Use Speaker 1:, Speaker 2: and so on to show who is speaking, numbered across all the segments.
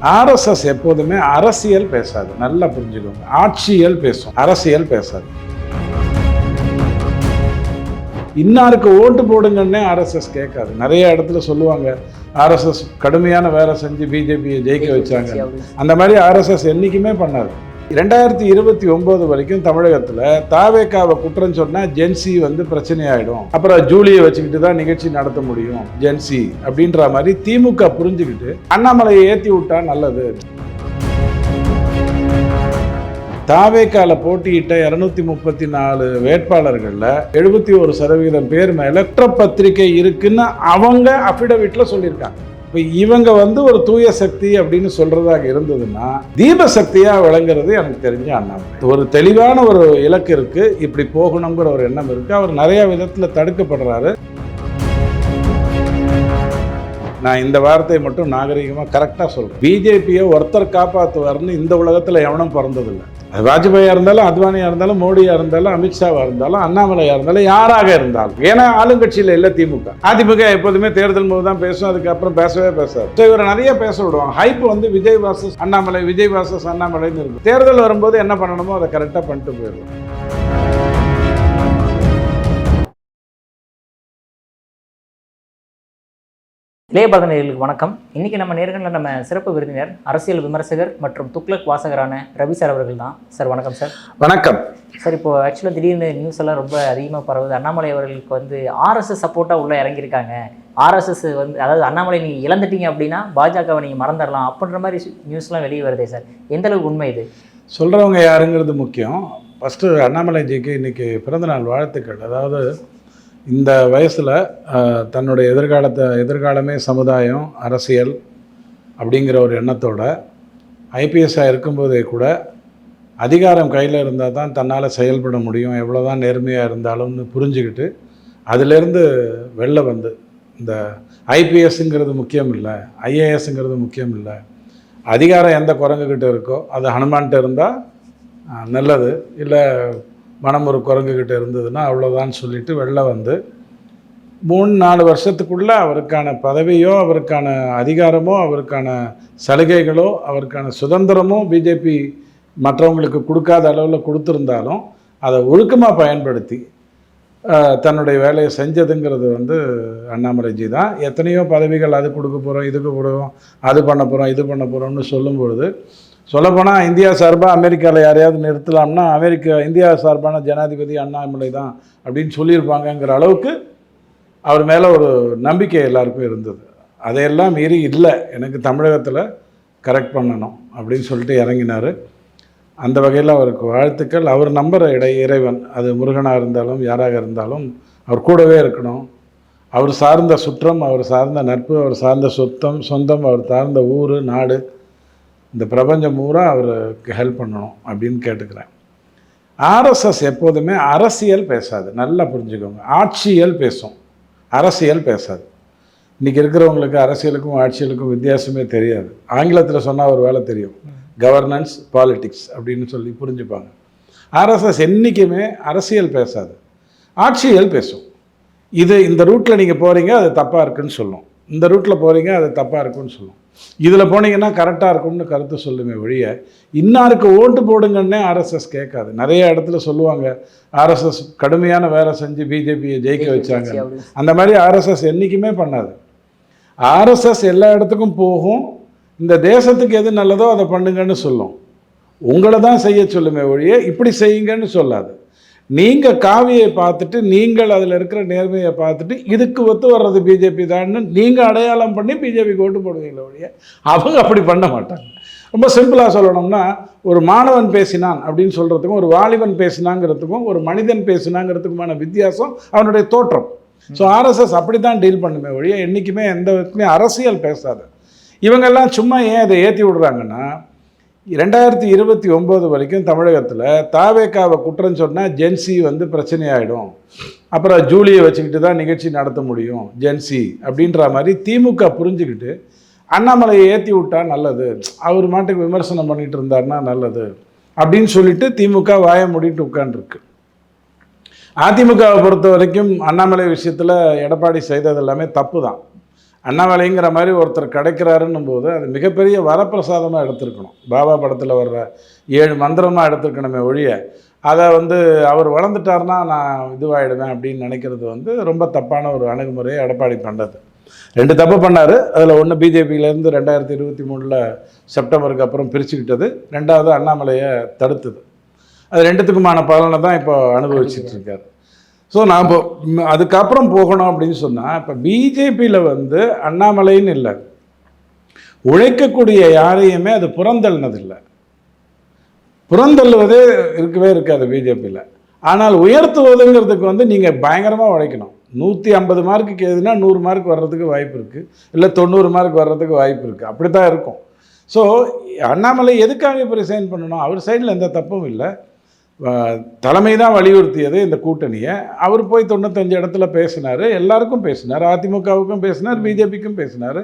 Speaker 1: RSS எப்போதுமே அரசியல் பேசாது. நல்லா புரிஞ்சுக்கோங்க. ஆட்சியல் பேசும், அரசியல் பேசாது. இன்னாருக்கு ஓட்டு போடுங்கன்னே ஆர்எஸ்எஸ் கேட்காது. நிறைய இடத்துல சொல்லுவாங்க ஆர்எஸ்எஸ் கடுமையான வேலை செஞ்சு பிஜேபியை ஜெயிக்க வச்சாங்க. அந்த மாதிரி ஆர்எஸ்எஸ் என்னைக்குமே பண்ணாது. 2029 வரைக்கும் தமிழகத்தில் தாவேக்காவை குற்றம் சொன்னால் ஜென்சி பிரச்சனை ஆகிடும். அப்புறம் ஜூலியை வச்சுக்கிட்டு தான் நிகழ்ச்சி நடத்த முடியும் ஜென்சி அப்படின்ற மாதிரி திமுக புரிஞ்சுக்கிட்டு அண்ணாமலையை ஏற்றி விட்டா நல்லது. தாவேக்கால போட்டியிட்ட 234 வேட்பாளர்களில் 71% பேர் மேலே குற்றப்பத்திரிகை இருக்குன்னு அவங்க அஃபிடவிட்ல சொல்லியிருக்காங்க. இப்போ இவங்க ஒரு தூய சக்தி அப்படின்னு சொல்றதாக இருந்ததுன்னா தீப சக்தியா விளங்குறது எனக்கு தெரிஞ்ச அண்ணாமலை. ஒரு தெளிவான ஒரு இலக்கு இருக்கு, இப்படி போகணுங்கிற ஒரு எண்ணம் இருக்கு. அவர் நிறைய விதத்துல தடுக்கப்படுறாரு. நான் இந்த வார்த்தையை மட்டும் நாகரிகமாக கரெக்டாக சொல்கிறேன். பிஜேபியை ஒருத்தர் காப்பாற்றுவார்னு இந்த உலகத்தில் எவனும் பிறந்ததில்லை. அது வாஜ்பாயாக இருந்தாலும், அத்வானியாக இருந்தாலும், மோடியாக இருந்தாலும், அமித்ஷாவாக இருந்தாலும், அண்ணாமலையாக இருந்தாலும், யாராக இருந்தாலும். ஏன்னா ஆளுங்கட்சியில் இல்லை திமுக. அதிமுக எப்போதுமே தேர்தல் போது தான் பேசும், அதுக்கப்புறம் பேசவே பேசாது. இவரை நிறைய பேச விடுவாங்க. Hype Vijay versus Annamalai, Vijay versus அண்ணாமலைன்னு இருக்கும். தேர்தல் வரும்போது என்ன பண்ணணுமோ அதை கரெக்டாக பண்ணிட்டு போயிடுவோம்.
Speaker 2: இளையபாதநேயர்களுக்கு வணக்கம். இன்றைக்கி நம்ம நேர்களில் நம்ம சிறப்பு விருந்தினர் அரசியல் விமர்சகர் மற்றும் துக்ளக் வாசகரான ரவி சார் அவர்கள் தான். சார் வணக்கம் சார்.
Speaker 1: வணக்கம்
Speaker 2: சார். இப்போது ஆக்சுவலாக திடீர்னு நியூஸ் எல்லாம் ரொம்ப அதிகமாக பரவுது. அண்ணாமலை அவர்களுக்கு ஆர்எஸ்எஸ் சப்போர்ட்டாக உள்ளே இறங்கியிருக்காங்க. ஆர்எஸ்எஸ் அதாவது அண்ணாமலை நீங்கள் இழந்துட்டீங்க அப்படின்னா பாஜகவை நீங்கள் மறந்துடலாம் அப்படின்ற மாதிரி நியூஸ்லாம் வெளியே வருதே சார். எந்தளவுக்கு உண்மை இது?
Speaker 1: சொல்கிறவங்க யாருங்கிறது முக்கியம். ஃபஸ்ட்டு அண்ணாமலைஜிக்கு இன்றைக்கி பிறந்தநாள் வாழ்த்துக்கள். அதாவது இந்த வயசில் தன்னுடைய எதிர்காலமே சமுதாயம், அரசியல் அப்படிங்கிற ஒரு எண்ணத்தோட ஐபிஎஸ்ஸாக இருக்கும்போதே கூட அதிகாரம் கையில் இருந்தால் தான் தன்னால் செயல்பட முடியும், எவ்வளோ தான் நேர்மையாக இருந்தாலும்னு புரிஞ்சுக்கிட்டு அதிலேருந்து வெளில வந்து இந்த ஐபிஎஸ்ங்கிறது முக்கியம் இல்லை, ஐஏஎஸ்ங்கிறது முக்கியம் இல்லை, அதிகாரம் எந்த குரங்குக்கிட்ட இருக்கோ அது ஹனுமான்கிட்ட இருந்தால் நல்லது, இல்லை மனம் ஒரு குரங்குகிட்ட இருந்ததுன்னா அவ்வளோதான் சொல்லிட்டு வெளில வந்து 3-4 வருஷத்துக்குள்ளே அவருக்கான பதவியோ, அவருக்கான அதிகாரமோ, அவருக்கான சலுகைகளோ, அவருக்கான சுதந்திரமோ பிஜேபி மற்றவங்களுக்கு கொடுக்காத அளவில் கொடுத்துருந்தாலும் அதை ஒழுக்கமாக பயன்படுத்தி தன்னுடைய வேலையை செஞ்சதுங்கிறது அண்ணாமலைஜி தான். எத்தனையோ பதவிகள் அது கொடுக்க போகிறோம், இதுக்கு போடுவோம், அது பண்ண போகிறோம், இது பண்ண போகிறோம்னு சொல்லும்பொழுது சொல்லப்போனால் இந்தியா சார்பாக அமெரிக்காவில் யாரையாவது நிறுத்தலாம்னா இந்தியா சார்பான ஜனாதிபதி அண்ணாமலை தான் அப்படின்னு சொல்லியிருப்பாங்கங்கிற அளவுக்கு அவர் மேலே ஒரு நம்பிக்கை எல்லாருக்கும் இருந்தது. அதையெல்லாம் மீறி இல்லை, எனக்கு தமிழகத்தில் கரெக்ட் பண்ணணும் அப்படின்னு சொல்லிட்டு இறங்கினார். அந்த வகையில் அவருக்கு வாழ்த்துக்கள். அவர் நம்புகிற இறைவன், அது முருகனாக இருந்தாலும் யாராக இருந்தாலும் அவர் கூடவே இருக்கணும். அவர் சார்ந்த சுற்றம், அவர் சார்ந்த நட்பு, அவர் சார்ந்த சொந்தம், அவர் சார்ந்த ஊர், நாடு, இந்த பிரபஞ்சம் பூரா அவருக்கு ஹெல்ப் பண்ணணும் அப்படின்னு கேட்டுக்கிறேன். ஆர்எஸ்எஸ் எப்போதுமே அரசியல் பேசாது. நல்லா புரிஞ்சுக்கோங்க. ஆட்சியல் பேசும், அரசியல் பேசாது. இன்றைக்கி இருக்கிறவங்களுக்கு அரசியலுக்கும் ஆட்சியலுக்கும் வித்தியாசமே தெரியாது. ஆங்கிலத்தில் சொன்னால் ஒரு வேலை தெரியும், கவர்னன்ஸ், பாலிட்டிக்ஸ் அப்படின்னு சொல்லி புரிஞ்சுப்பாங்க. ஆர்எஸ்எஸ் என்றைக்குமே அரசியல் பேசாது, ஆட்சியல் பேசும். இந்த ரூட்டில் நீங்கள் போகிறீங்க அது தப்பாக இருக்குன்னு சொல்லும், இந்த ரூட்டில் போகிறீங்க அது தப்பாக இருக்குன்னு சொல்லும், இதில் போனீங்கன்னா கரெக்டாக இருக்கும்னு கருத்து சொல்லுமே ஒழிய இன்னாருக்கு ஓட்டு போடுங்கன்னே ஆர்எஸ்எஸ் கேட்காது. நிறைய இடத்துல சொல்லுவாங்க ஆர்எஸ்எஸ் கடுமையான வேலை செஞ்சு பிஜேபியை ஜெயிக்க வச்சாங்க. அந்த மாதிரி ஆர்எஸ்எஸ் என்றைக்குமே பண்ணாது. ஆர்எஸ்எஸ் எல்லா இடத்துக்கும் போகும், இந்த தேசத்துக்கு எது நல்லதோ அதை பண்ணுங்கன்னு சொல்லும், உங்களை தான் செய்ய சொல்லுமே ஒழிய இப்படி செய்யுங்கன்னு சொல்லாது. நீங்கள் காவியை பார்த்துட்டு, நீங்கள் அதில் இருக்கிற நேர்மையை பார்த்துட்டு இதுக்கு ஒத்து வர்றது பிஜேபி தான்னு நீங்கள் அடையாளம் பண்ணி பிஜேபிக்கு ஓட்டு போடுவீங்களே ஒழிய அவங்க அப்படி பண்ண மாட்டாங்க. ரொம்ப சிம்பிளாக சொல்லணும்னா, ஒரு மாணவன் பேசினான் அப்படின்னு சொல்கிறதுக்கும், ஒரு வாலிபன் பேசினாங்கிறதுக்கும், ஒரு மனிதன் பேசினாங்கிறதுக்குமான வித்தியாசம் அவனுடைய தோற்றம். ஸோ ஆர்எஸ்எஸ் அப்படி தான் டீல் பண்ணுமே ஒழிய என்றைக்குமே எந்த விதத்துலையும் அரசியல் பேசாது. இவங்கெல்லாம் சும்மா ஏன் இதை ஏற்றி விடுறாங்கன்னா, 2029 வரைக்கும் தமிழகத்தில் தாவேக்காவை குற்றம் சொன்னால் ஜென்சி பிரச்சனை ஆகிடும், அப்புறம் ஜூலியை வச்சுக்கிட்டு தான் நிகழ்ச்சி நடத்த முடியும் ஜென்சி அப்படின்ற மாதிரி திமுக புரிஞ்சுக்கிட்டு அண்ணாமலையை ஏற்றி விட்டா நல்லது, அவர் மாட்டுக்கு விமர்சனம் பண்ணிட்டு இருந்தாருன்னா நல்லது அப்படின்னு சொல்லிட்டு திமுக வாயை மூடிட்டு உட்காந்துருக்கு. அதிமுகவை பொறுத்த வரைக்கும் அண்ணாமலை விஷயத்தில் எடப்பாடி செய்தது எல்லாமே தப்பு தான். அண்ணாமலைங்கிற மாதிரி ஒருத்தர் கிடைக்கிறாருன்னும் போது அது மிகப்பெரிய வரப்பிரசாதமாக எடுத்திருக்கணும். பாபா படத்தில் வர்ற 7 மந்திரமாக எடுத்திருக்கணுமே ஒழிய அதை வந்து அவர் வளர்ந்துட்டார்னா நான் இதுவாகிடுவேன் அப்படின்னு நினைக்கிறது வந்து ரொம்ப தப்பான ஒரு அணுகுமுறையை எடப்பாடி பண்ணது. 2 தப்பு பண்ணார். அதில் ஒன்று பிஜேபியிலேருந்து 2023 செப்டம்பருக்கு அப்புறம் பிரிச்சுக்கிட்டது, 2வது அண்ணாமலையை தடுத்தது. அது 2த்துக்குமான பலனை தான் இப்போ அனுபவிச்சுட்டு இருக்காரு. ஸோ நான் இப்போ அதுக்கப்புறம் போகணும் அப்படின்னு சொன்னால், இப்போ பிஜேபியில் வந்து அண்ணாமலைன்னு இல்லை, உழைக்கக்கூடிய யாரையுமே அது புறந்தள்ளினதில்லை. புறந்தள்ளுவதே இருக்கவே இருக்காது பிஜேபியில். ஆனால் உயர்த்துவதுங்கிறதுக்கு வந்து நீங்கள் பயங்கரமாக உழைக்கணும். 150 மார்க்குக்கு எதுனா 100 மார்க் வர்றதுக்கு வாய்ப்பு இருக்குது, இல்லை 90 மார்க் வர்றதுக்கு வாய்ப்பு இருக்குது. அப்படி தான் இருக்கும். ஸோ அண்ணாமலை எதுக்காக இப்போ ரிசைன் பண்ணணும்? அவர் சைடில் எந்த தப்பும் இல்லை. தலைமை தான் வலியுறுத்தியது இந்த கூட்டணியை. அவர் போய் 95 இடத்துல பேசினார், எல்லாருக்கும் பேசினார், அதிமுகவுக்கும் பேசினார், பிஜேபிக்கும் பேசினார்,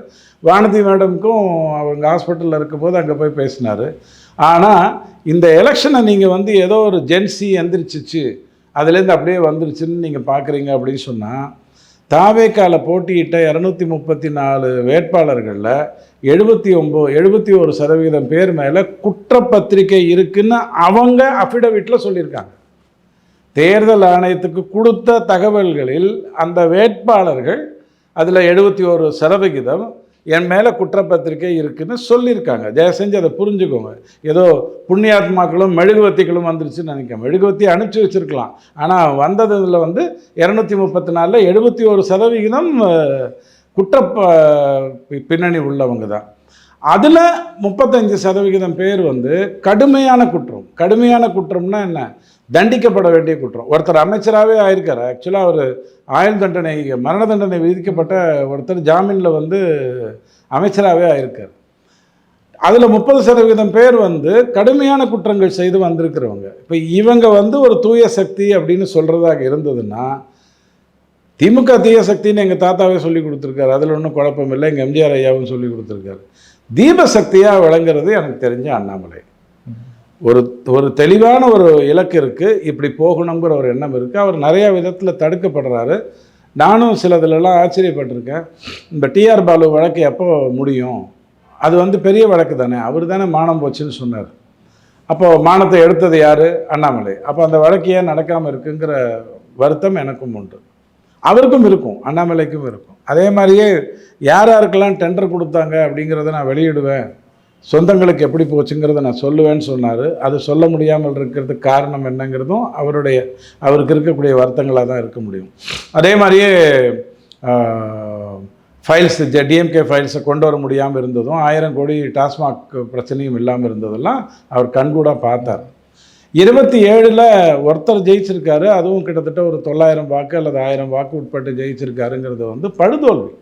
Speaker 1: வானதி மேடமுக்கும் அவங்க ஹாஸ்பிட்டலில் இருக்கும்போது அங்கே போய் பேசினார். ஆனால் இந்த எலெக்ஷனை நீங்கள் வந்து ஏதோ ஒரு ஜென்சி எந்திரிச்சிச்சு அதுலேருந்து அப்படியே வந்துருச்சுன்னு நீங்கள் பார்க்குறீங்க அப்படின்னு சொன்னால், தாவேக்கால போட்டியிட்ட 234 வேட்பாளர்களில் 71% பேர் மேலே குற்றப்பத்திரிகை இருக்குன்னு அவங்க அஃபிடவிட்டில் சொல்லியிருக்காங்க. தேர்தல் ஆணையத்துக்கு கொடுத்த தகவல்களில் அந்த வேட்பாளர்கள் அதில் 71% என் மேலே குற்றப்பத்திரிக்கை இருக்குன்னு சொல்லியிருக்காங்க. தயவு செஞ்சு அதை புரிஞ்சுக்கோங்க. ஏதோ புண்ணியாத்மாக்களும் மெழுகுவத்திகளும் வந்துருச்சுன்னு நினைக்கிறேன். மெழுகுவத்தி அனுப்பிச்சி வச்சுருக்கலாம், ஆனால் வந்ததில் வந்து 234 71% குற்ற பின்னணி உள்ளவங்க தான். அதில் 35% பேர் வந்து கடுமையான குற்றம். கடுமையான குற்றம்னா என்ன? தண்டிக்கப்பட வேண்டிய குற்றம். ஒருத்தர் அமைச்சராகவே ஆயிருக்கார். ஆக்சுவலாக அவர் ஆயுள் தண்டனை, மரண தண்டனை விதிக்கப்பட்ட ஒருத்தர் ஜாமீனில் வந்து அமைச்சராகவே ஆயிருக்கார். அதில் 30% பேர் வந்து கடுமையான குற்றங்கள் செய்து வந்திருக்கிறவங்க. இப்போ இவங்க வந்து ஒரு தூய சக்தி அப்படின்னு சொல்கிறதாக இருந்ததுன்னா, திமுக தீய சக்தின்னு எங்கள் தாத்தாவே சொல்லி கொடுத்துருக்காரு, அதில் ஒன்றும் குழப்பம் இல்லை. எங்கள் எம்ஜிஆர் ஐயாவும் சொல்லி கொடுத்துருக்காரு. தீபசக்தியாக விளங்குறது எனக்கு தெரிஞ்ச அண்ணாமலை. ஒரு தெளிவான ஒரு இலக்கு இருக்குது, இப்படி போகணுங்கிற ஒரு எண்ணம் இருக்குது. அவர் நிறையா விதத்தில் தடுக்கப்படுறாரு. நானும் சிலதுலலாம் ஆச்சரியப்பட்டிருக்கேன். இந்த டிஆர் பாலு வழக்கு எப்போ முடியும்? அது வந்து பெரிய வழக்கு தானே, அவர் தானே மானம் போச்சுன்னு சொன்னார். அப்போது மானத்தை எடுத்தது யார்? அண்ணாமலை. அப்போ அந்த வழக்கு ஏன் நடக்காமல் இருக்குங்கிற வருத்தம் எனக்கும் உண்டு, அவருக்கும் இருக்கும், அண்ணாமலைக்கும் இருக்கும். அதே மாதிரியே யார் யாருக்கெல்லாம் டெண்டர் கொடுத்தாங்க அப்படிங்கிறத நான் வெளியிடுவேன், சொந்தங்களுக்கு எப்படி போச்சுங்கிறத நான் சொல்லுவேன்னு சொன்னார். அது சொல்ல முடியாமல் இருக்கிறதுக்கு காரணம் என்னங்கிறதும் அவருக்கு இருக்கக்கூடிய வருத்தங்களாக தான் இருக்க முடியும். அதே மாதிரியே ஃபைல்ஸ், டிஎம்கே ஃபைல்ஸை கொண்டு வர முடியாமல் இருந்ததும், 1000 கோடி டாஸ்மாக் பிரச்சனையும் இல்லாமல் இருந்ததெல்லாம் அவர் கண்கூடாக பார்த்தார். 27 ஒருத்தர் ஜெயிச்சிருக்காரு, அதுவும் கிட்டத்தட்ட ஒரு 900 வாக்கு அல்லது 1000 வாக்கு உட்பட்டு ஜெயிச்சிருக்காருங்கிறது வந்து படுதோல்வி.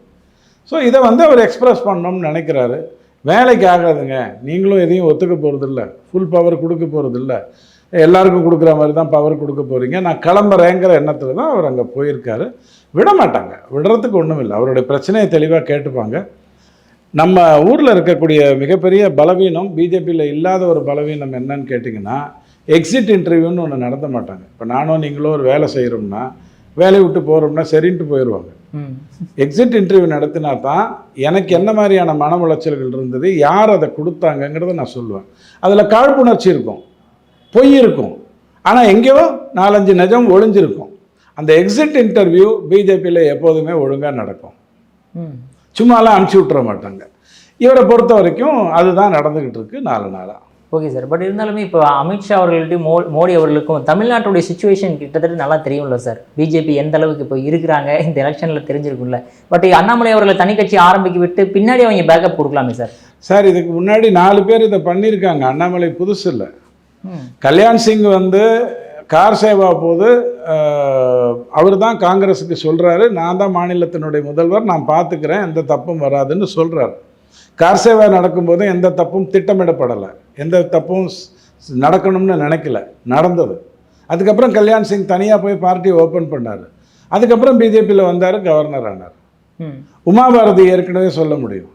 Speaker 1: ஸோ இதை வந்து அவர் எக்ஸ்ப்ரெஸ் பண்ணணும்னு நினைக்கிறாரு. வேலைக்கு ஆகாதுங்க, நீங்களும் எதையும் ஒத்துக்க போகிறதில்ல, ஃபுல் பவர் கொடுக்க போகிறதில்ல, எல்லாருக்கும் கொடுக்குற மாதிரி தான் பவர் கொடுக்க போகிறீங்க, நான் கிளம்புறேங்கிற எண்ணத்தில் தான் அவர் அங்கே போயிருக்காரு. விட மாட்டாங்க, விடுறதுக்கு ஒன்றும் இல்லை. அவருடைய பிரச்சனையை தெளிவாக கேட்டுப்பாங்க. நம்ம ஊரில் இருக்கக்கூடிய மிகப்பெரிய பலவீனம், பிஜேபியில் இல்லாத ஒரு பலவீனம் என்னன்னு கேட்டிங்கன்னா, எக்ஸிட் இன்டர்வியூன்னு ஒன்று நடத்த மாட்டாங்க. இப்போ நானும் நீங்களும் ஒரு வேலை செய்கிறோம்னா, வேலையை விட்டு போகிறோம்னா சரின்ட்டு போயிடுவாங்க. எக்ஸிட் இன்டர்வியூ நடத்தினா தான் எனக்கு என்ன மாதிரியான மன உளைச்சல்கள் இருந்தது, யார் அதை கொடுத்தாங்கங்கிறத நான் சொல்லுவேன். அதில் காழ்ப்புணர்ச்சி இருக்கும், பொய் இருக்கும், ஆனால் எங்கேயோ 4-5 நிஜம் ஒளிஞ்சிருக்கும். அந்த எக்ஸிட் இன்டர்வியூ பிஜேபியில் எப்போதுமே ஒழுங்காக நடக்கும், சும்மாலாம் அனுப்பிச்சி விட்டுற மாட்டாங்க. இவரை பொறுத்த வரைக்கும் அதுதான் நடந்துக்கிட்டு இருக்கு 4 நாளாக.
Speaker 2: Okay sir. பட் இருந்தாலுமே இப்போ அமித்ஷா அவர்கள்ட்டையும் மோடி அவர்களுக்கும் தமிழ்நாட்டுடைய சுச்சுவேஷன் கிட்டத்தட்ட நல்லா தெரியும்ல சார். பிஜேபி எந்த அளவுக்கு இப்போ இருக்கிறாங்க இந்த எலெக்ஷனில் தெரிஞ்சிருக்கும்ல. பட் அண்ணாமலை அவர்களை தனி கட்சி ஆரம்பிக்க விட்டு பின்னாடி அவங்க பேக்கப் கொடுக்கலாமே சார்.
Speaker 1: சார், இதுக்கு முன்னாடி 4 பேர் இதை பண்ணியிருக்காங்க. அண்ணாமலை புதுசு இல்லை. கல்யாண் சிங் வந்து கார் சேவா போது அவர் தான் காங்கிரஸுக்கு சொல்கிறாரு, நான் தான் மாநிலத்தினுடைய முதல்வர், நான் பார்த்துக்கிறேன், எந்த தப்பும் வராதுன்னு சொல்கிறார். கார் சேவா நடக்கும்போது எந்த தப்பும் திட்டமிடப்படலை, எந்த தப்பும் நடக்கணும்னு நினைக்கல, நடந்தது. அதுக்கப்புறம் கல்யாண் சிங் தனியாக போய் பார்ட்டியை ஓப்பன் பண்ணார். அதுக்கப்புறம் பிஜேபியில் வந்தார், கவர்னர் ஆனார். உமாபாரதி ஏற்கனவே சொல்ல முடியும்,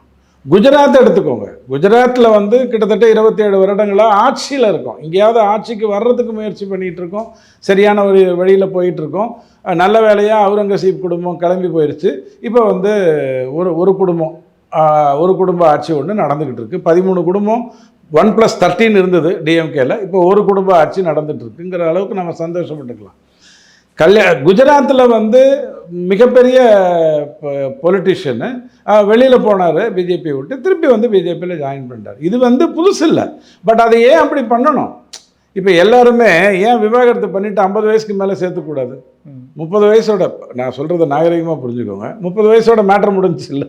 Speaker 1: குஜராத் எடுத்துக்கோங்க. குஜராத்தில் வந்து கிட்டத்தட்ட 27 வருடங்களாக ஆட்சியில் இருக்கோம். எங்கேயாவது ஆட்சிக்கு வர்றதுக்கு முயற்சி பண்ணிகிட்டு இருக்கோம். சரியான ஒரு வழியில் போயிட்டுருக்கோம். நல்ல வேலையாக அவுரங்கசீப் குடும்பம் கிளம்பி போயிடுச்சு. இப்போ வந்து ஒரு குடும்ப ஆட்சி ஒன்று நடந்துக்கிட்டு இருக்குது. 13 குடும்பம் 1+13 இருந்தது டிஎம்கேல. இப்போ ஒரு குடும்ப ஆட்சி நடந்துட்டு இருக்குங்கிற அளவுக்கு நம்ம சந்தோஷப்பட்டுக்கலாம். குஜராத்தில் வந்து மிகப்பெரிய பொலிட்டிஷியனு வெளியில் போனார் பிஜேபி விட்டு, திருப்பி வந்து பிஜேபியில் ஜாயின் பண்ணிட்டார். இது வந்து புதுசு இல்லை. பட் அதை ஏன் அப்படி பண்ணணும்? இப்போ எல்லாருமே ஏன் விவாகரத்து பண்ணிவிட்டு 50 வயசுக்கு மேலே சேர்த்துக்கூடாது? 30 வயசோட, நான் சொல்கிறத நாகரிகமாக புரிஞ்சுக்கோங்க, 30 வயசோட மேட்டர் முடிஞ்சிச்சு இல்லை.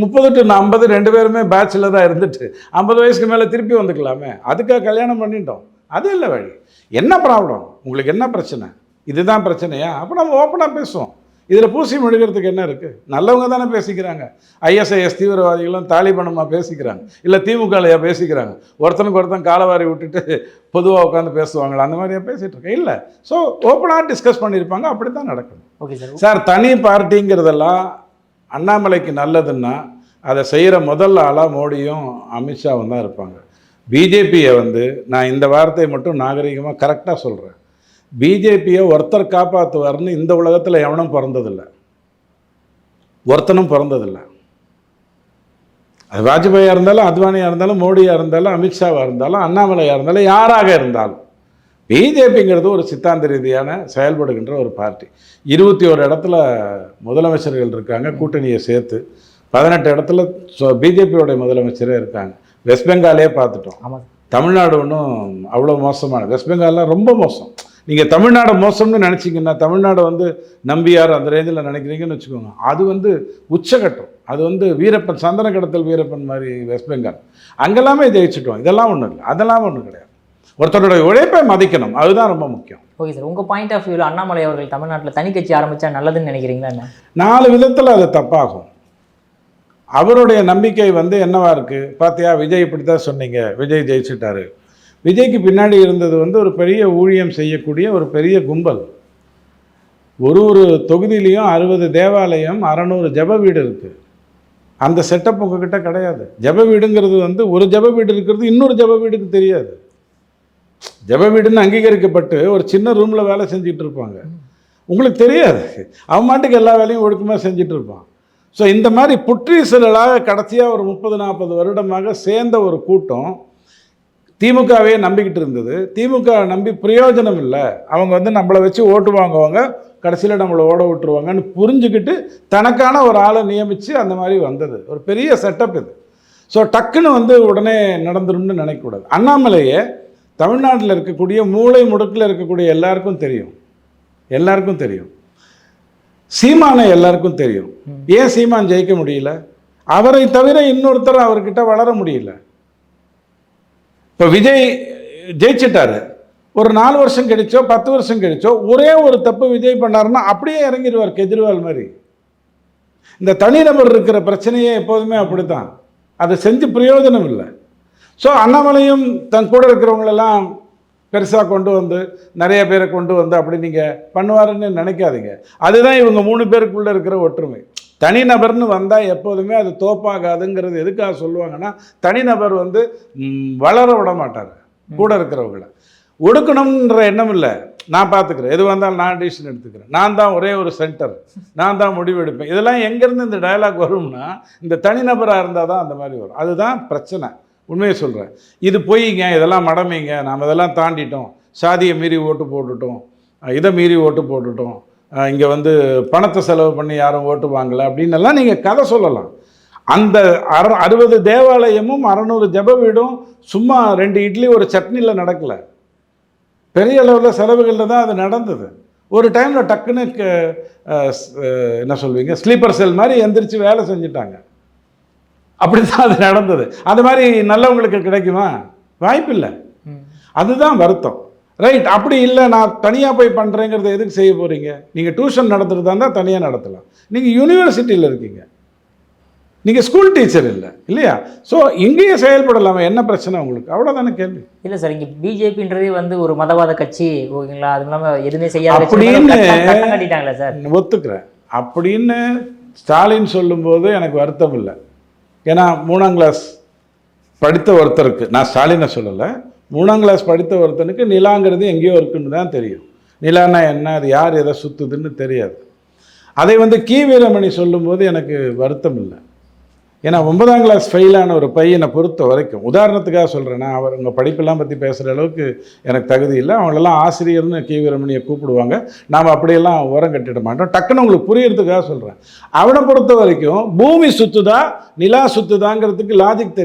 Speaker 1: 30 to 50 2 பேருமே பேச்சுலராக இருந்துட்டு 50 வயசுக்கு மேலே திருப்பி வந்துக்கலாமே. அதுக்காக கல்யாணம் பண்ணிட்டோம். அது இல்லை வழி. என்ன ப்ராப்ளம் உங்களுக்கு? என்ன பிரச்சனை? இதுதான் பிரச்சனையா? அப்போ நம்ம ஓப்பனாக பேசுவோம். இதில் பூசி மொழிகிறதுக்கு என்ன இருக்குது? நல்லவங்க தானே பேசிக்கிறாங்க. ஐஎஸ்ஐஎஸ் தீவிரவாதிகளும் தாலிபனுமா பேசிக்கிறாங்க, இல்லை திமுகலையா பேசிக்கிறாங்க? ஒருத்தனுக்கு ஒருத்தன் காலவாரி விட்டுட்டு பொதுவாக உட்காந்து பேசுவாங்களா? அந்த மாதிரியா பேசிகிட்டு இருக்கேன்? இல்லை. ஸோ ஓப்பனாக டிஸ்கஸ் பண்ணியிருப்பாங்க. அப்படி தான் நடக்கணும்.
Speaker 2: Okay sir.
Speaker 1: சார், தனி பார்ட்டிங்கிறதெல்லாம் அண்ணாமலைக்கு நல்லதுன்னா அதை செய்கிற முதல் ஆளாக மோடியும் அமித்ஷாவும் தான் இருப்பாங்க. பிஜேபியை வந்து நான் இந்த வார்த்தையை மட்டும் நாகரிகமாக கரெக்டாக சொல்கிறேன். பிஜேபியை ஒருத்தர் காப்பாற்றுவார்னு இந்த உலகத்தில் எவனும் பிறந்ததில்லை, ஒருத்தனும் பிறந்ததில்லை. அது வாஜ்பாயாக இருந்தாலும், அத்வானியாக இருந்தாலும், மோடியாக இருந்தாலும், அமித்ஷாவாக இருந்தாலும், அண்ணாமலையாக இருந்தாலும், யாராக இருந்தாலும் பிஜேபிங்கிறது ஒரு சித்தாந்த ரீதியான செயல்படுகின்ற ஒரு பார்ட்டி. 21 இடத்துல முதலமைச்சர்கள் இருக்காங்க கூட்டணியை சேர்த்து. 18 இடத்துல பிஜேபியோடைய முதலமைச்சரே இருக்காங்க. வெஸ்ட் பெங்காலே பார்த்துட்டோம்.
Speaker 2: ஆமாம்.
Speaker 1: தமிழ்நாடு ஒன்றும் அவ்வளோ மோசமான, வெஸ்ட் பெங்கால்லாம் ரொம்ப மோசம். நீங்கள் தமிழ்நாடு மோசம்னு நினச்சிங்கன்னா, தமிழ்நாடு வந்து நம்பியார் அந்த ரேஞ்சில் நினைக்கிறீங்கன்னு வச்சுக்கோங்க, அது வந்து உச்சகட்டம். அது வந்து வீரப்பன், சந்தன கடத்தல் வீரப்பன் மாதிரி வெஸ்ட் பெங்கால். அங்கெல்லாமே ஜெயிச்சிட்டோம். இதெல்லாம் ஒன்றும் இல்லை, அதெல்லாம் ஒன்றும் கிடையாது. ஒருத்தருடைய உழைப்பை மதிக்கணும், அதுதான் ரொம்ப முக்கியம்.
Speaker 2: Okay sir. உங்கள் பாயிண்ட் ஆஃப் வியூவில் அண்ணாமலை அவர்கள் தமிழ்நாட்டில் தனி கட்சி ஆரம்பித்தா நல்லதுன்னு நினைக்கிறீங்களா? என்ன
Speaker 1: 4 விதத்தில் அது தப்பாகும். அவருடைய நம்பிக்கை வந்து என்னவா இருக்குது? பார்த்தியா, விஜய் இப்படி தான் சொன்னீங்க, விஜய் ஜெயிச்சுட்டாரு. விஜய்க்கு பின்னாடி இருந்தது வந்து ஒரு பெரிய ஊழியம் செய்யக்கூடிய ஒரு பெரிய கும்பல். ஒரு தொகுதியிலையும் 60 தேவாலயம், 600 ஜப வீடு இருக்குது. அந்த செட்டப் உங்ககிட்ட கிடையாது. ஜப வீடுங்கிறது வந்து ஒரு ஜப வீடு இருக்கிறது இன்னொரு ஜப வீடுக்கு தெரியாது. ஜப வீடுன்னு அங்கீகரிக்கப்பட்டு ஒரு சின்ன ரூமில் வேலை செஞ்சுட்டு இருப்பாங்க, உங்களுக்கு தெரியாது. அவன் மாட்டுக்கு எல்லா வேலையும் ஒழுக்கமாக செஞ்சுட்டு இருப்பான். ஸோ இந்த மாதிரி புற்றீசலாக கடைசியாக ஒரு 30-40 வருடமாக சேர்ந்த ஒரு கூட்டம் திமுகவே நம்பிக்கிட்டு இருந்தது. திமுக நம்பி பிரயோஜனம் இல்லை, அவங்க வந்து நம்மளை வச்சு ஓட்டு வாங்குவாங்க, கடைசியில் நம்மளை ஓட விட்டுருவாங்கன்னு புரிஞ்சுக்கிட்டு தனக்கான ஒரு ஆளை நியமித்து அந்த மாதிரி வந்தது ஒரு பெரிய செட்டப் இது. ஸோ டக்குன்னு வந்து உடனே நடந்துரும்னு நினைக்கக்கூடாது. அண்ணாமலையே தமிழ்நாட்டில் இருக்கக்கூடிய மூளை முடுக்கில் இருக்கக்கூடிய எல்லாருக்கும் தெரியும், எல்லாருக்கும் தெரியும். சீமானை எல்லாருக்கும் தெரியும். ஏன் சீமான் ஜெயிக்க முடியல? அவரை தவிர இன்னொருத்தர் அவர்கிட்ட வளர முடியல. இப்போ விஜய் ஜெயிச்சிட்டாரு, ஒரு 4 வருஷம் கழிச்சோ 10 வருஷம் கழிச்சோ ஒரே ஒரு தப்பு விஜய் பண்ணாருன்னா அப்படியே இறங்கிடுவார், கெஜ்ரிவால் மாதிரி. இந்த தனிநபர் இருக்கிற பிரச்சனையே எப்போதுமே அப்படி தான், அதை செஞ்சு பிரயோஜனம் இல்லை. ஸோ அண்ணாமலையும் தன் கூட இருக்கிறவங்களெல்லாம் பெருசாக கொண்டு வந்து நிறைய பேரை கொண்டு வந்து அப்படி நீங்கள் பண்ணுவாருன்னு நினைக்காதீங்க. அதுதான் இவங்க 3 பேருக்குள்ளே இருக்கிற ஒற்றுமை. தனிநபர்னு வந்தால் எப்போதுமே அது தோப்பாகாதுங்கிறது எதுக்காக சொல்லுவாங்கன்னா, தனிநபர் வந்து வளர விட மாட்டார் கூட இருக்கிறவங்கள. ஒடுக்கணுன்ற எண்ணம் இல்லை, நான் பார்த்துக்கிறேன், எது வந்தாலும் நான் டிசிஷன் எடுத்துக்கிறேன், நான் தான் ஒரே ஒரு சென்டர், நான் தான் முடிவு எடுப்பேன். இதெல்லாம் எங்கேருந்து இந்த டயலாக் வரும்னா, இந்த தனிநபராக இருந்தால் தான் அந்த மாதிரி வரும். அதுதான் பிரச்சனை. உண்மையை சொல்கிறேன், இது பொய்ங்க, இதெல்லாம் மடமைங்க, நாம் இதெல்லாம் தாண்டிட்டோம், சாதியை மீறி ஓட்டு போட்டுட்டோம், இதை மீறி ஓட்டு போட்டுட்டோம், இங்கே வந்து பணத்தை செலவு பண்ணி யாரும் ஓட்டு வாங்கலை அப்படின்னெல்லாம் நீங்கள் கதை சொல்லலாம். அந்த 60 தேவாலயமும் 600 ஜப வீடும் சும்மா 2 இட்லி ஒரு சட்னியில் நடக்கலை, பெரிய அளவில் செலவுகளில் தான் அது நடந்தது. ஒரு டைமில் டக்குன்னு என்ன சொல்வீங்க, ஸ்லீப்பர் செல் மாதிரி எந்திரிச்சு வேலை செஞ்சுட்டாங்க. அப்படி தான் அது நடந்தது. அது மாதிரி நல்லவங்களுக்கு கிடைக்குமா? வாய்ப்பில்லை. அதுதான் வருத்தம். ரைட், அப்படி இல்லை, நான் தனியாக போய் பண்ணுறேங்கிறத எதுக்கு செய்ய போகிறீங்க? நீங்கள் டியூஷன் நடத்துகிறதா இருந்தால் தனியாக நடத்தலாம். நீங்கள் யூனிவர்சிட்டியில் இருக்கீங்க, நீங்கள் ஸ்கூல் டீச்சர் இல்லை இல்லையா? ஸோ இங்கேயே செயல்படலாமா? என்ன பிரச்சனை உங்களுக்கு? அவ்வளோதானே கேள்வி.
Speaker 2: இல்லை சார், இங்கே பிஜேபின்றதே வந்து ஒரு மதவாத கட்சி, ஓகேங்களா? அது இல்லாமல் எதுவுமே செய்யாது
Speaker 1: அப்படின்னு
Speaker 2: கட்டிட்டாங்களே சார்.
Speaker 1: ஒத்துக்கிறேன். அப்படின்னு ஸ்டாலின் சொல்லும்போது எனக்கு வருத்தம் இல்லை. ஏன்னா 3ஆம் கிளாஸ் படித்த ஒருத்தருக்கு, நான் ஸ்டாலினை சொல்லலை, 3ஆம் கிளாஸ் படித்த ஒருத்தனுக்கு நிலாங்கிறது எங்கேயோ இருக்குன்னு தான் தெரியும். நிலான்னா என்ன, அது யார் எதை சுற்றுதுன்னு தெரியாது. அதை வந்து கி வீரமணி சொல்லும்போது எனக்கு வருத்தம் இல்லை. ஏன்னா 9ஆம் கிளாஸ் ஃபெயிலான ஒரு பையனை பொறுத்த வரைக்கும், உதாரணத்துக்காக சொல்கிறேன், நான் அவர் உங்கள் படிப்பெல்லாம் பற்றி பேசுகிற அளவுக்கு எனக்கு தகுதி இல்லை. அவங்களெல்லாம் ஆசிரியர்னு கி வீரமணியை கூப்பிடுவாங்க. நாம் அப்படியெல்லாம் உரம் கட்டிட மாட்டோம். டக்குன்னு உங்களுக்கு புரியறதுக்காக சொல்கிறேன். அவனை பொறுத்த வரைக்கும் பூமி சுற்றுதா நிலா சுற்றுதாங்கிறதுக்கு லாஜிக்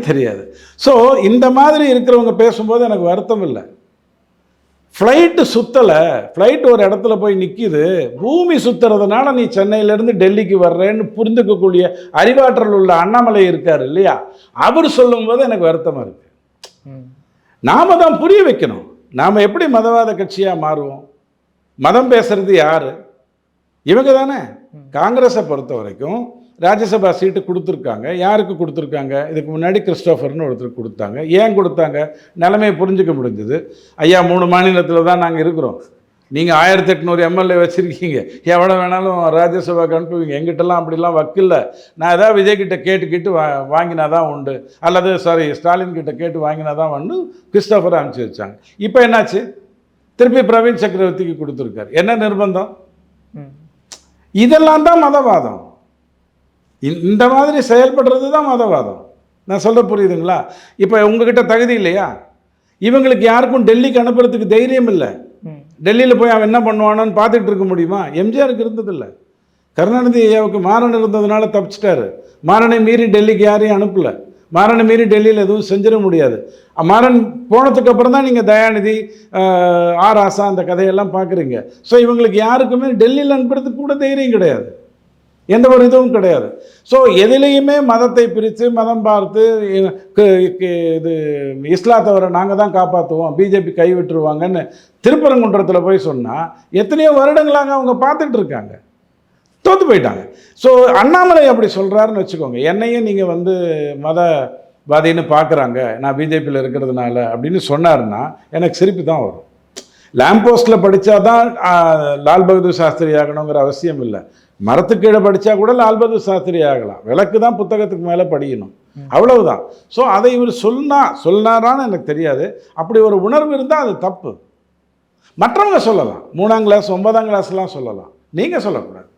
Speaker 1: தெரியாது. ஸோ இந்த மாதிரி இருக்கிறவங்க பேசும்போது எனக்கு வருத்தம் இல்லை. ஃப்ளைட்டு சுற்றலை, ஃப்ளைட் ஒரு இடத்துல போய் நிற்கிது, பூமி சுற்றுறதுனால நீ சென்னையிலேருந்து டெல்லிக்கு வர்றேன்னு புரிந்துக்கக்கூடிய அறிவாற்றல் உள்ள அண்ணாமலை இருக்கார் இல்லையா, அவர் சொல்லும்போது எனக்கு வருத்தமாக இருக்குது. நாம் தான் புரிய வைக்கணும். நாம் எப்படி மதவாத கட்சியாக மாறுவோம்? மதம் பேசுறது யார்? இவங்க தானே. காங்கிரஸை பொறுத்த வரைக்கும் ராஜ்யசபா சீட்டு கொடுத்துருக்காங்க. யாருக்கு கொடுத்துருக்காங்க? இதுக்கு முன்னாடி கிறிஸ்டோஃபர்னு ஒருத்தருக்கு கொடுத்தாங்க. ஏன் கொடுத்தாங்க? நிலைமையை புரிஞ்சுக்க முடிஞ்சது. ஐயா 3 மாநிலத்தில் தான் நாங்கள் இருக்கிறோம், நீங்கள் 1800 எம்எல்ஏ வச்சுருக்கீங்க, எவ்வளோ வேணாலும் ராஜ்யசபாவுக்கு அனுப்புவீங்க, எங்கிட்டலாம் அப்படிலாம் வக்கில்ல, நான் ஏதாவது விஜய்கிட்ட கேட்டு வாங்கினா தான் உண்டு, அல்லது ஸ்டாலின் கிட்ட கேட்டு வாங்கினா தான் வந்து கிறிஸ்டோஃபரை அனுப்பிச்சி வச்சாங்க. இப்போ என்னாச்சு? திருப்பி பிரவீன் சக்கரவர்த்திக்கு கொடுத்துருக்காரு. என்ன நிர்பந்தம்? இதெல்லாம் தான் மதவாதம். இந்த மாதிரி செயல்படுறது தான் மதவாதம். நான் சொல்ல புரியுதுங்களா? இப்போ உங்ககிட்ட தகுதி இல்லையா? இவங்களுக்கு யாருக்கும் டெல்லிக்கு அனுப்புறதுக்கு தைரியம் இல்லை. டெல்லியில் போய் அவன் என்ன பண்ணுவானோன்னு பார்த்துட்டு இருக்க முடியுமா? எம்ஜிஆருக்கு இருந்ததில்லை. கருணாநிதி ஐயாவுக்கு மாறன் இருந்ததுனால தப்பிச்சிட்டாரு. மாறனை மீறி டெல்லிக்கு யாரையும் அனுப்பலை. மாறனை மீறி டெல்லியில் எதுவும் செஞ்சிட முடியாது. மாறன் போனதுக்கு அப்புறம் தான் நீங்கள் தயாநிதி, ஆர் ஆசா அந்த கதையெல்லாம் பார்க்குறீங்க. ஸோ இவங்களுக்கு யாருக்குமே டெல்லியில் அனுப்புறதுக்கு கூட தைரியம் கிடையாது, எந்த ஒரு இதுவும் கிடையாது. ஸோ எதுலேயுமே மதத்தை பிரித்து மதம் பார்த்து இது இஸ்லாத்தவரை நாங்கள் தான் காப்பாற்றுவோம், பிஜேபி கைவிட்டுருவாங்கன்னு திருப்பரங்குன்றத்தில் போய் சொன்னால் எத்தனையோ வருடங்களாக அவங்க பார்த்துட்டு இருக்காங்க, தோற்று போயிட்டாங்க. ஸோ அண்ணாமலை அப்படி சொல்கிறாருன்னு வச்சுக்கோங்க, என்னையும் நீங்கள் வந்து மதவாதின்னு பார்க்குறாங்க நான் பிஜேபியில் இருக்கிறதுனால அப்படின்னு சொன்னார்னா எனக்கு சிரிப்பு தான் வரும். லேம்ப் போஸ்ட்டில் படித்தா தான் லால் பகதூர் சாஸ்திரி ஆகணுங்கிற அவசியம் இல்லை. மரத்துக்கு கீழே படித்தா கூட லால் பகதூர் சாஸ்திரி ஆகலாம். விளக்கு தான் புத்தகத்துக்கு மேலே படிக்கணும், அவ்வளவுதான். ஸோ அதை இவர் சொன்னாரான்னு எனக்கு தெரியாது. அப்படி ஒரு உணர்வு இருந்தால் அது தப்பு. மற்றவங்க சொல்லலாம், 3ஆம் கிளாஸ் 9ஆம் கிளாஸ்லாம் சொல்லலாம், நீங்கள் சொல்லக்கூடாது.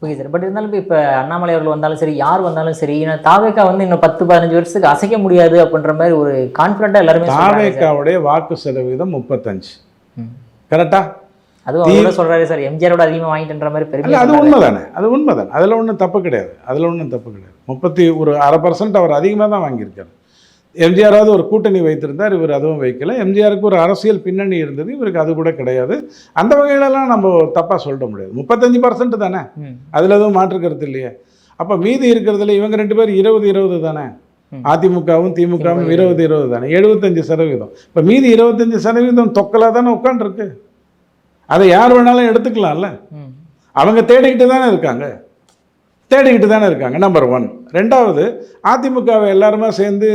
Speaker 2: Okay sir. பட் இருந்தாலும் இப்போ அண்ணாமலை அவர்கள் வந்தாலும் சரி, யார் வந்தாலும் சரி, ஏன்னா தாவேக்கா வந்து இன்னும் 10-15 வருஷத்துக்கு அசைக்க முடியாது அப்படின்ற மாதிரி ஒரு கான்ஃபிடென்ட்டாக எல்லாருமே.
Speaker 1: தாவேக்காவுடைய வாக்கு சதவீதம் 35, கரெக்டா?
Speaker 2: அதுவும் அவங்க சொல்கிறாரு சார், எம்ஜிஆரோட அதிகமாக வாங்கிட்டுன்ற மாதிரி பெருமை.
Speaker 1: அது உண்மைதானே, அது உண்மைதானே, அதில் ஒன்றும் தப்பு கிடையாது, அதில் ஒன்றும் தப்பு கிடையாது. 1/2% அவர் அதிகமாக தான் வாங்கியிருக்காரு. எம்ஜிஆராவது ஒரு கூட்டணி வைத்திருந்தார், இவர் அதுவும் வைக்கல. எம்ஜிஆருக்கு ஒரு அரசியல் பின்னணி இருந்தது, இவருக்கு அது கூட கிடையாது. அந்த வகையிலலாம் நம்ம தப்பாக சொல்ல முடியாது. 35% தானே, அதில் எதுவும் மாற்று கருத்து இல்லையே. அப்போ மீதி இருக்கிறதுல இவங்க 2 பேர் 20-20 தானே, அதிமுகவும் திமுகவும் 20-20 தானே, 75%. இப்போ மீதி 25% தொக்கலாக தானே உட்காந்துருக்கு. அதை யார் வேணாலும் எடுத்துக்கலாம்ல. அவங்க தேடிக்கிட்டு தானே இருக்காங்க. நம்பர் 1. 2வது, அதிமுகவை எல்லாருமே சேர்ந்து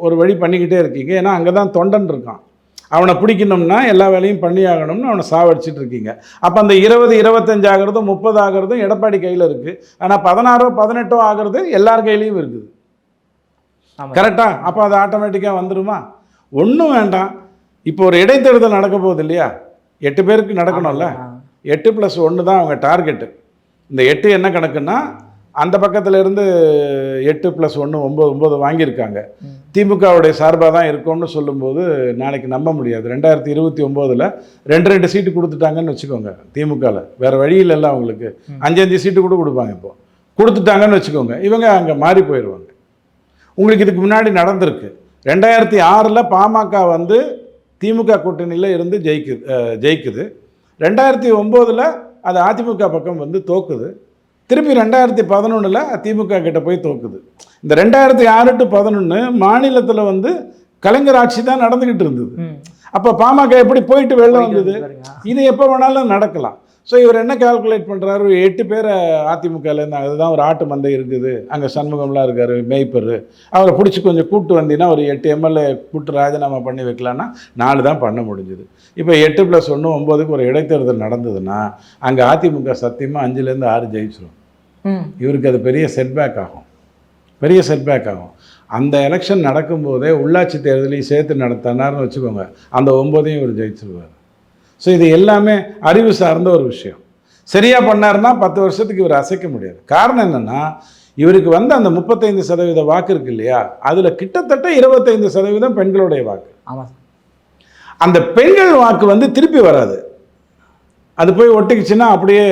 Speaker 1: ஒரு வழி பண்ணிக்கிட்டே இருக்கீங்க. ஏன்னா அங்கே தான் தொண்டன் இருக்கான், அவனை பிடிக்கணும்னா எல்லா வேலையும் பண்ணி ஆகணும்னு அவனை சாவடிச்சிட்டு இருக்கீங்க. அப்போ அந்த 20, 25 ஆகிறதும் 30 ஆகிறதும் எடப்பாடி கையில் இருக்குது. ஆனால் 16, 18 ஆகிறது எல்லார் கையிலையும் இருக்குது, கரெக்டா? அப்போ அது ஆட்டோமேட்டிக்காக வந்துடுமா? ஒன்றும் வேண்டாம். இப்போ ஒரு இடைத்தேர்தல் நடக்க போகுது இல்லையா, 8 பேருக்கு நடக்கணும்ல. 8+1 தான் அவங்க டார்கெட்டு. இந்த 8 என்ன கணக்குன்னா, அந்த பக்கத்தில் இருந்து 8+1 9 வாங்கியிருக்காங்க. திமுகவுடைய சார்பாக தான் இருக்கும்னு சொல்லும்போது நாளைக்கு நம்ப முடியாது. 2029 2 சீட்டு கொடுத்துட்டாங்கன்னு வச்சுக்கோங்க திமுகவில். வேறு வழியில் இல்லை, அவங்களுக்கு 5 சீட்டு கூட கொடுப்பாங்க. இப்போ கொடுத்துட்டாங்கன்னு வச்சுக்கோங்க, இவங்க அங்கே மாறி போயிடுவாங்க. உங்களுக்கு இதுக்கு முன்னாடி நடந்திருக்கு. 2006 பாமக வந்து திமுக கூட்டணியில் இருந்து ஜெயிக்குது. 2009 அது அதிமுக பக்கம் வந்து தோக்குது. திருப்பி 2011 திமுக கிட்ட போய் தோக்குது. இந்த 2006 to 2011 மாநிலத்தில் வந்து கலைஞர் ஆட்சி தான் நடந்துக்கிட்டு இருந்தது. அப்போ பாமக எப்படி போயிட்டு வெளில வந்தது? இது எப்போ வேணாலும் நடக்கலாம். ஸோ இவர் என்ன கால்குலேட் பண்ணுறாரு, 8 பேரை அதிமுகலேருந்து, அதுதான் ஒரு ஆட்டு மந்தை இருக்குது, அங்கே சண்முகம்லாம் இருக்கார் மேய்ப்பர், அவரை பிடிச்சி கொஞ்சம் கூட்டு வந்தீங்கன்னா ஒரு 8 எம்எல்ஏ கூட்டு ராஜினாமா பண்ணி வைக்கலான்னா 4 தான் பண்ண முடிஞ்சுது. இப்போ 8+1 9க்கு ஒரு இடைத்தேர்தல் நடந்ததுன்னா அங்கே அதிமுக சத்தியமாக 5-6 ஜெயிச்சிடும். இவருக்கு அது பெரிய செட்பேக் ஆகும். அந்த எலெக்ஷன் நடக்கும்போதே உள்ளாட்சி தேர்தலையும் சேர்த்து நடத்தினார்னு வச்சுக்கோங்க, அந்த 9ஐயும் இவர் ஜெயிச்சிருவார். ஸோ இது எல்லாமே அறிவு சார்ந்த ஒரு விஷயம். சரியாக பண்ணாருன்னா 10 வருஷத்துக்கு இவர் அசைக்க முடியாது. காரணம் என்னென்னா, இவருக்கு வந்து அந்த 35% வாக்கு இருக்கு இல்லையா, அதில் கிட்டத்தட்ட 25% பெண்களுடைய வாக்கு.
Speaker 2: ஆமாம்.
Speaker 1: அந்த பெண்கள் வாக்கு வந்து திருப்பி வராது. அது போய் ஒட்டிக்குச்சுன்னா அப்படியே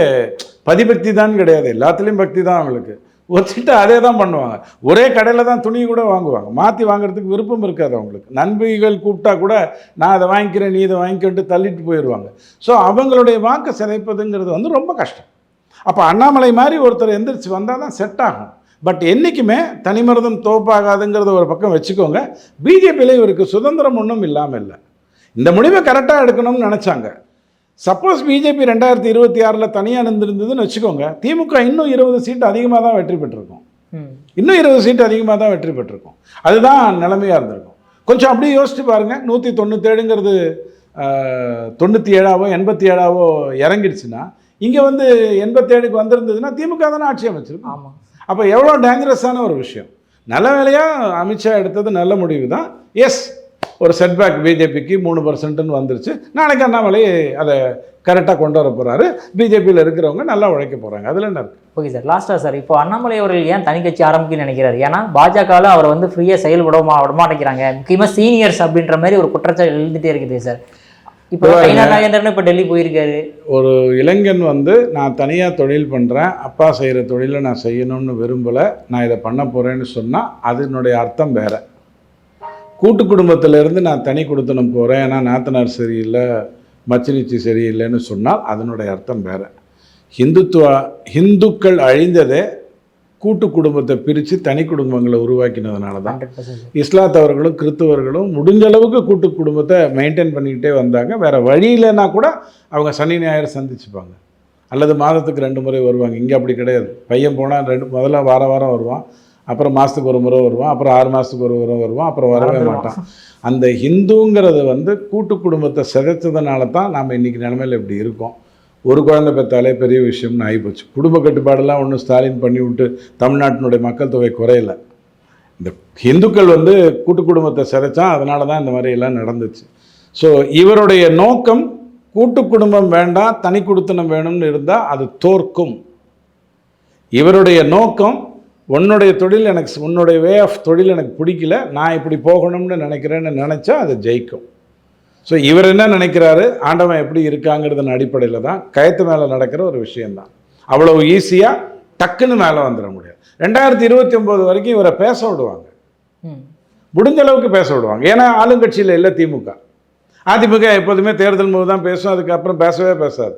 Speaker 1: பதிபக்தி தான் கிடையாது, எல்லாத்துலேயும் பக்தி தான் அவங்களுக்கு. ஒத்திட்டு அதே தான் பண்ணுவாங்க. ஒரே கடையில் தான் துணி கூட வாங்குவாங்க. மாற்றி வாங்குறதுக்கு விருப்பம் இருக்காது அவங்களுக்கு. நண்பிகள் கூப்பிட்டா கூட நான் அதை வாங்கிக்கிறேன், நீ இதை வாங்கிக்கிட்டு தள்ளிட்டு போயிடுவாங்க. ஸோ அவங்களுடைய வாக்கை சிதைப்பதுங்கிறது வந்து ரொம்ப கஷ்டம். அப்போ அண்ணாமலை மாதிரி ஒருத்தர் எந்திரிச்சு வந்தால் தான் செட் ஆகும். பட் என்றைக்குமே தனிமருதம் தோப்பாகாதுங்கிறத ஒரு பக்கம் வச்சுக்கோங்க. பிஜேபியில் இவருக்கு சுதந்திரம் ஒன்றும் இல்லாமல் இல்லை. இந்த முடிவை கரெக்டாக எடுக்கணும்னு நினச்சாங்க. சப்போஸ் பிஜேபி 2026 தனியாக இருந்திருந்ததுன்னு வச்சுக்கோங்க, திமுக இன்னும் 20 சீட்டு அதிகமாக தான் வெற்றி பெற்றிருக்கும். அதுதான் நிலைமையாக இருந்திருக்கும். கொஞ்சம் அப்படியே யோசிச்சு பாருங்கள். 197ங்கிறது 97ஆவோ 87ஆவோ இறங்கிடுச்சுன்னா, இங்கே வந்து 87க்கு வந்திருந்ததுன்னா திமுக தானே ஆட்சி அமைச்சிருக்கும்.
Speaker 2: ஆமாம்.
Speaker 1: அப்போ எவ்வளோ டேஞ்சரஸான ஒரு விஷயம். நல்ல வேலையாக அமித்ஷா எடுத்தது நல்ல முடிவு தான். எஸ், ஒரு செட்பேக் பிஜேபிக்கு 3%ன்னு வந்துருச்சு. நாளைக்கு அண்ணாமலை அதை கரெக்டாக கொண்டு வர போகிறாரு. பிஜேபியில் இருக்கிறவங்க நல்லா உழைக்க போகிறாங்க. அதில் என்ன இருக்குது?
Speaker 2: ஓகே சார், லாஸ்ட்டாக சார், இப்போ அண்ணாமலை அவர்கள் ஏன் தனி கட்சி ஆரம்பிக்கணும்னு நினைக்கிறாரு? ஏன்னா பாஜகவில் அவர் வந்து ஃப்ரீயாக விடமாட்டேங்கிறாங்க, முக்கியமாக சீனியர்ஸ் அப்படின்ற மாதிரி ஒரு குற்றச்சாட்டு எழுந்துகிட்டே இருக்குது சார். இப்போ கைனா நாகேந்திரன் இப்போ டெல்லி போயிருக்காரு.
Speaker 1: ஒரு இளைஞன் வந்து நான் தனியாக தொழில் பண்ணுறேன், அப்பா செய்கிற தொழிலை நான் செய்யணும்னு விரும்பலை, நான் இதை பண்ண போகிறேன்னு சொன்னால் அதனுடைய அர்த்தம் வேறு. கூட்டு குடும்பத்திலேருந்து நான் தனி கொடுத்தனும் போகிறேன், ஏன்னா நாத்தனார் சரியில்லை, மச்சினிச்சி சரியில்லைன்னு சொன்னால் அதனுடைய அர்த்தம் வேறு. ஹிந்துக்கள் அழிந்ததே கூட்டு குடும்பத்தை பிரித்து தனி குடும்பங்களை உருவாக்கினதுனால தான். இஸ்லாத்தவர்களும் கிறிஸ்தவர்களும் முடிஞ்ச அளவுக்கு கூட்டு குடும்பத்தை மெயின்டைன் பண்ணிக்கிட்டே வந்தாங்க. வேறு வழி இல்லைன்னா கூட அவங்க சனி ஞாயிறு சந்திச்சுப்பாங்க, அல்லது மாதத்துக்கு 2 முறை வருவாங்க. இங்கே அப்படி கிடையாது. பையன் போனால் முதல்ல வாரம் வருவான், அப்புறம் மாதத்துக்கு ஒரு முறை வருவான், அப்புறம் 6 மாதத்துக்கு ஒரு முறை வருவான், அப்புறம் வரவே மாட்டான். அந்த ஹிந்துங்கிறது வந்து கூட்டு குடும்பத்தை சிதைச்சதுனால தான் நாம் இன்றைக்கி நிலைமையில் இப்படி இருக்கோம். ஒரு குழந்தை பெற்றாலே பெரிய விஷயம்னு ஆகிப்போச்சு. குடும்ப கட்டுப்பாடெல்லாம் ஒன்றும் ஸ்டாலின் பண்ணிவிட்டு தமிழ்நாட்டினுடைய மக்கள் தொகை குறையலை. இந்த ஹிந்துக்கள் வந்து கூட்டு குடும்பத்தை சிதைச்சான், அதனால தான் இந்த மாதிரி எல்லாம் நடந்துச்சு. ஸோ இவருடைய நோக்கம் கூட்டு குடும்பம் வேண்டாம், தனி குடித்தனம் வேணும்னு இருந்தால் அது தோற்கும். இவருடைய நோக்கம் உன்னுடைய தொழில் எனக்கு, உன்னுடைய வே ஆஃப் தொழில் எனக்கு பிடிக்கல, நான் இப்படி போகணும்னு நினைக்கிறேன்னு நினச்சா அது ஜெயிக்கும். ஸோ இவர் என்ன நினைக்கிறாரு, ஆண்டவன் எப்படி இருக்காங்கிறதன் அடிப்படையில் தான் கயத்து மேலே நடக்கிற ஒரு விஷயந்தான். அவ்வளோ ஈஸியாக டக்குன்னு மேலே வந்துட முடியாது. 2029 வரைக்கும் இவரை பேச விடுவாங்க, முடிஞ்ச அளவுக்கு பேச விடுவாங்க. ஏன்னா ஆளுங்கட்சியில் இல்லை திமுக. அதிமுக எப்போதுமே தேர்தல் போது தான் பேசும், அதுக்கப்புறம் பேசவே பேசாது.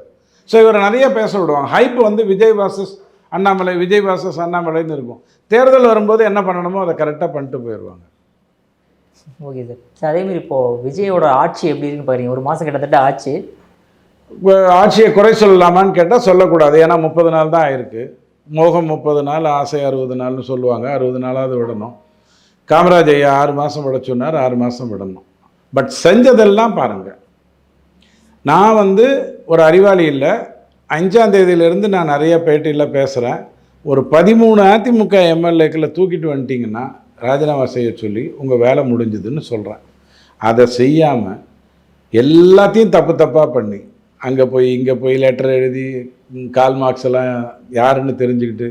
Speaker 1: ஸோ இவரை நிறைய பேச விடுவாங்க. ஹைப் வந்து விஜய் வாசஸ் அண்ணாமலைன்னு இருக்கும். தேர்தல் வரும்போது என்ன பண்ணணுமோ அதை கரெக்டாக பண்ணிட்டு போயிடுவாங்க.
Speaker 2: Okay sir. சார், அதேமாதிரி இப்போது விஜயோட ஆட்சி எப்படி இருக்குன்னு பாருங்க. 1 மாதம் கிட்டத்தட்ட
Speaker 1: ஆட்சியை குறை சொல்லலாமான்னு கேட்டால் சொல்லக்கூடாது. ஏன்னா 30 நாள் தான் ஆயிருக்கு. மோகம் 30 நாள், ஆசை 60 நாள்னு சொல்லுவாங்க. 60 நாளாவது விடணும். காமராஜ் ஐயா 6 மாதம் விட சொன்னார், 6 மாதம் விடணும். பட் செஞ்சதெல்லாம் பாருங்கள். நான் வந்து ஒரு அறிவாளி இல்லை. 5ஆம் தேதியிலேருந்து நான் நிறைய பேட்டியில் பேசுகிறேன். ஒரு 13 அதிமுக எம்எல்ஏக்களை தூக்கிட்டு வந்துட்டிங்கன்னா ராஜினாமா செய்ய சொல்லி உங்கள் வேலை முடிஞ்சுதுன்னு சொல்கிறேன். அதை செய்யாமல் எல்லாத்தையும் தப்பாக பண்ணி அங்கே போய் இங்கே போய் லெட்டர் எழுதி கால் மார்க்ஸ் எல்லாம் யாருன்னு தெரிஞ்சுக்கிட்டு,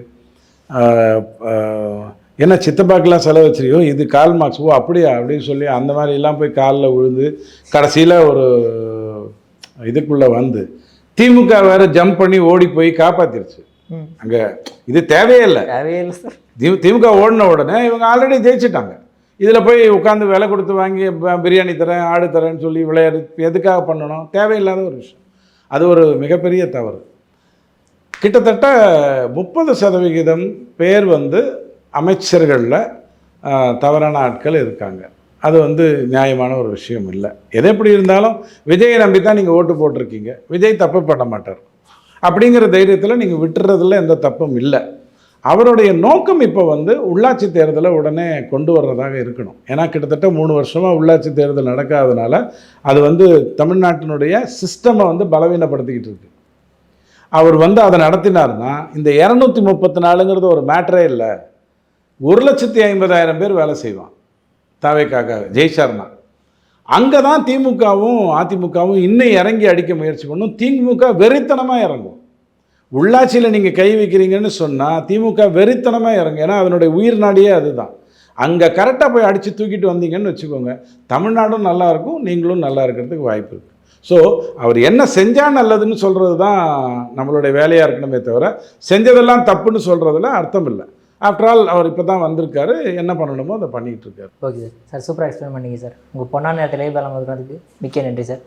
Speaker 1: என்ன சித்தப்பாக்கெலாம் செலவு வச்சிருக்கோ, இது கால் மார்க்ஸ், ஓ அப்படியா அப்படின்னு சொல்லி அந்த மாதிரிலாம் போய் காலில் விழுந்து கடைசியில் ஒரு இதுக்குள்ளே வந்து திமுக வேறு ஜம்ப் பண்ணி ஓடி போய் காப்பாற்றிருச்சு. அங்கே இது தேவையே இல்லை சார். திமுக ஓடின உடனே இவங்க ஆல்ரெடி ஜெயிச்சிட்டாங்க. இதில் போய் உட்காந்து விலை கொடுத்து வாங்கி பிரியாணி தரேன், ஆடு தரேன்னு சொல்லி விளையாடு எதுக்காக பண்ணணும்? தேவையில்லாத ஒரு விஷயம். அது ஒரு மிகப்பெரிய தவறு. கிட்டத்தட்ட 30% பேர் வந்து அமைச்சர்களில் தவறான ஆட்கள் இருக்காங்க. அது வந்து நியாயமான ஒரு விஷயம் இல்லை. எது எப்படி இருந்தாலும் விஜயை நம்பி தான் நீங்கள் ஓட்டு போட்டிருக்கீங்க. விஜய் தப்பு பண்ண மாட்டார் அப்படிங்கிற தைரியத்தில் நீங்கள் விட்டுறதுல எந்த தப்பும் இல்லை. அவருடைய நோக்கம் இப்போ வந்து உள்ளாட்சி தேர்தலை உடனே கொண்டு வர்றதாக இருக்கணும். ஏன்னா கிட்டத்தட்ட 3 வருஷமாக உள்ளாட்சி தேர்தல் நடக்காதனால அது வந்து தமிழ்நாட்டினுடைய சிஸ்டமை வந்து பலவீனப்படுத்திக்கிட்டு இருக்கு. அவர் வந்து அதை நடத்தினார்னா இந்த 234ங்கிறது ஒரு மேட்டரே இல்லை. 1,50,000 பேர் வேலை செய்வான் தாவேக்காக ஜெயிச்சார்னா. அங்கே தான் திமுகவும் அதிமுகவும் இன்னும் இறங்கி அடிக்க முயற்சி பண்ணும். திமுக வெறித்தனமாக இறங்கும். உள்ளாட்சியில் நீங்கள் கை வைக்கிறீங்கன்னு சொன்னால் திமுக வெறித்தனமாக இறங்கும். ஏன்னா அதனுடைய உயிர் நாடியே அதுதான். அங்கே கரெக்டாக போய் அடித்து தூக்கிட்டு வந்தீங்கன்னு வச்சுக்கோங்க, தமிழ்நாடும் நல்லாயிருக்கும், நீங்களும் நல்லா இருக்கிறதுக்கு வாய்ப்பு இருக்குது. ஸோ அவர் என்ன செஞ்சால் நல்லதுன்னு சொல்கிறது தான் நம்மளுடைய வேலையாக இருக்கணுமே தவிர செஞ்சதெல்லாம் தப்புன்னு சொல்கிறதுல அர்த்தம் இல்லை. ஆஃப்டர் ஆல் அவர் இப்போ தான் வந்திருக்காரு, என்ன பண்ணணுமோ அதை பண்ணிகிட்டு இருக்காரு.
Speaker 2: Okay sir. சார் சூப்பராக எக்ஸ்பிளைன் பண்ணீங்க சார். உங்கள் பொன்னான நேரத்தில் பலம் அதுக்கு மிக்க நன்றி சார்.